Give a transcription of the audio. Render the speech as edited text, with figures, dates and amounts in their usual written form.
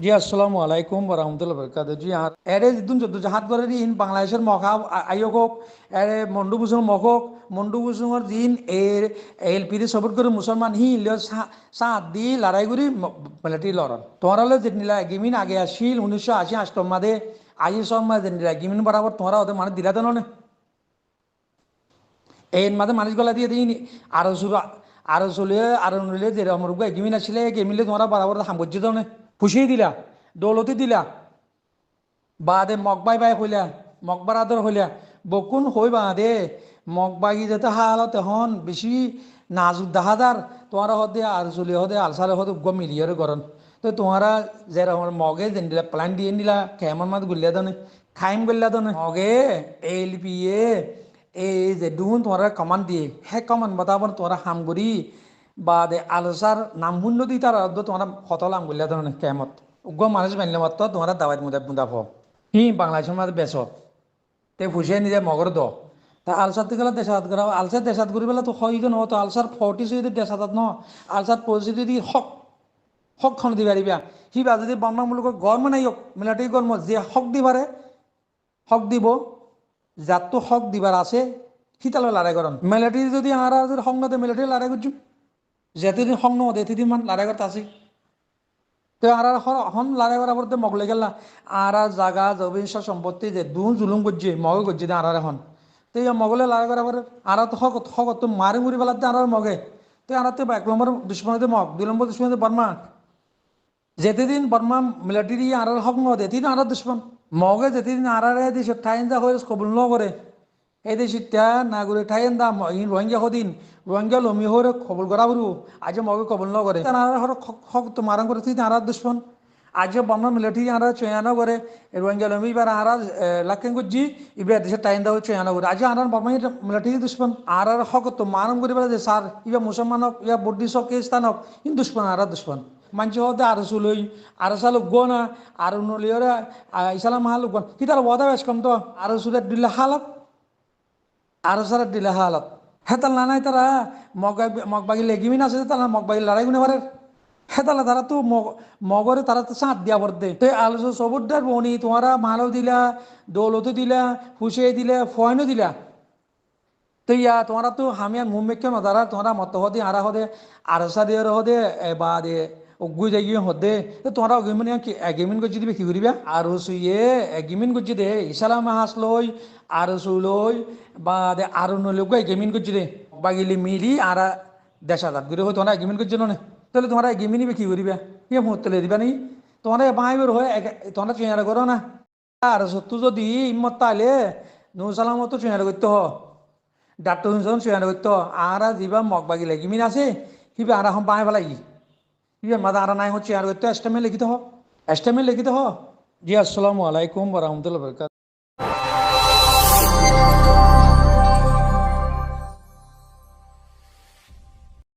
জি আসসালামু আলাইকুম রহমতুল্লাহ বরকাত জি আর এরে দিন যত জাহাত করে ইন বাংলাদেশের মখা আইয়ক হোক এরে মন্ডু বুসুং মখ হোক মন্ডু বুসুঙর দিন এর এল পিরি সবর করে মুসলমান হি সাত দি লড়াই করি মিলিটারি লড়ন তোমার হলে যেনিলা গিমিন আগে আসিল 1980 আষ্টম মাদে আই সব মাদে যেনিলা গিমিন বরাবর তোমারা ওদের মানে দিলা তো ননে এই মাঝে মানুষ গলা দিয়ে দিই আরো সুরা আরো চলে আরো নইলে যে আমার গেমিন আসলে গেমিলে তোমরা বরাবর সাম্রাজ্য দাও পুষিয়ে দিলা দৌলতি দিলা বাদে মগবাই বাই হইলা মগবার আদর হইলা বকুন হই বাদে মগবাগি যেতে হালত এখন বেশি নাজুক দাহাদার তোমার হদে আর চলে হদে আলসারে হদে উগ্র মিলিয়র গরন তো তোমারা যে আমার মগে যেন দিলা প্ল্যান দিয়ে নিলা কেমন মাত গুলিয়া দানে খাইম গুলিয়া দানে মগে এল পি এই যে দুহুন তোমার কমান দিয়ে হে কমান বাতাবন তোমরা হামগুড়ি বাদে আলসার নাম শূন্য দি তার তোমার হতল আম গুলিয়া দানে কেমত উগ্র মানুষ মানলে মাত্র তোমার দাওয়াত মুদাফ হি বাংলাদেশের মাঝে বেস তে ফুসিয়ে নিজে মগর দ তা আলসার থেকে দেশাত করা আলসার দেশাত করি পেলে তো হয় ন তো আলসার 40 যদি দেশাত ন আলসার পরিস্থিতি যদি হক খন দি পারিবা সিবা যদি বাংলামূলক গর্ম নাই হোক মিলিটারি গর্ম যে হক দিবারে হক দিব যার তো হক দিবার আছে সিতালে লড়াই করন মিলিটারি যদি আর হক নদে মিলিটারি লড়াই করছু যেতেদিন হক নদে এতদিন মান লড়াই করতে আছে তো আর হন লড়াই করার পর মগলে গেলা আর জাগা জমিন সব সম্পত্তি যে দুন জুলুম করছে মগে করছে আর এখন তো এই মগলে লড়াই করার পরে আর তো হক তো মারি মুড়ি বেলাতে আর মগে তো আর তো 1 নম্বর দুশ্মনীতে মগ 2 নম্বর দুশ্মনীতে বর্মা যেতেদিন বর্মা মিলিটারি আর হক নদে এতদিন আর দুশ্মন মগে যেতেদিন আর দেশ ঠাইন যা হয়ে কবুল ন করে এই দেশিটা নাগরিক ঠাইন দা রোহিঙ্গা হদিন রোহিঙ্গা লমি হরে কবুল করা বলু আজ মগে কবুল ন করে হক তো মারাং করে আর দুশ্মন আজ বর্মা মিলিটারি আর চয়ানো করে রোহিঙ্গা লমি এবার আর লাখেন গুজি এবার দেশের টাইম দেওয়া চয়ানো করে আজ আর বর্মা মিলিটারি দুশ্মন আর হক তো মারাং করে যে স্যার ইবা মুসলমান হোক ইয়া বুদ্ধিস্ট হোক খ্রিস্টান হোক কিন্তু দুশ্মন আর দুশ্মন মানুষ হতে আরো চুলই আরো চালু গোনা আর নলিয়রে ইসালাম হালু গন কিতার ওয়াদা বেশ কম তো আরো চুলের দিলে হালত আরো সারা দিলে হালত হেতাল না নাই তারা মগবাগি লেগিমিন আছে তারা মগবাগি লড়াই গুনে পারে হেতালা তারা তো মগরে তারা তো চাঁদ দিয়া পড়তে তো আলোচনা সবুদার বনি তোমারা মালও দিলা দৌলতো দিলা হুসে দিলা ফয়নও দিলা তো ইয়া তোমরা তো হামিয়া মুম্মেকে নদারা তোমরা মত হদে আরা হদে আরসা দিয়ে হদে বা দে উগুই যাই হদে তো তোমরা অগিমিন কি এগিমিন গজি দিবে কি করিবা আর সুইয়ে এগিমিন গজি দে ইসালাম হাস লই আর সুলই বা দে আর নলগো এগিমিন গজি দে বাগিলি মিলি আর দেশাদাত ঘুরে হই তোমরা এগিমিন গজি নে তাহলে তোমরা এগিমিন বে কি করিবা ইয়ে মুহূর্ত দিবা নি তোমরা বাঁইবের হয়ে তোমরা চেয়ারা করো না আর সত্য যদি ইম্মত তাইলে নৌ সালামত চেয়ারা করতে হ ডাক্তার হুনজন চুয়ানো করতো আর যা মগবাগি লেগিমিন আছে কিবা আর এখন পাই পেলাই কিবা মাদা আর নাই হচ্ছে আর করতো এস্টামে লিখিত হ এস্টামে লিখিত হ জি আসসালামু আলাইকুম রহমতুল্লাহ বরকাত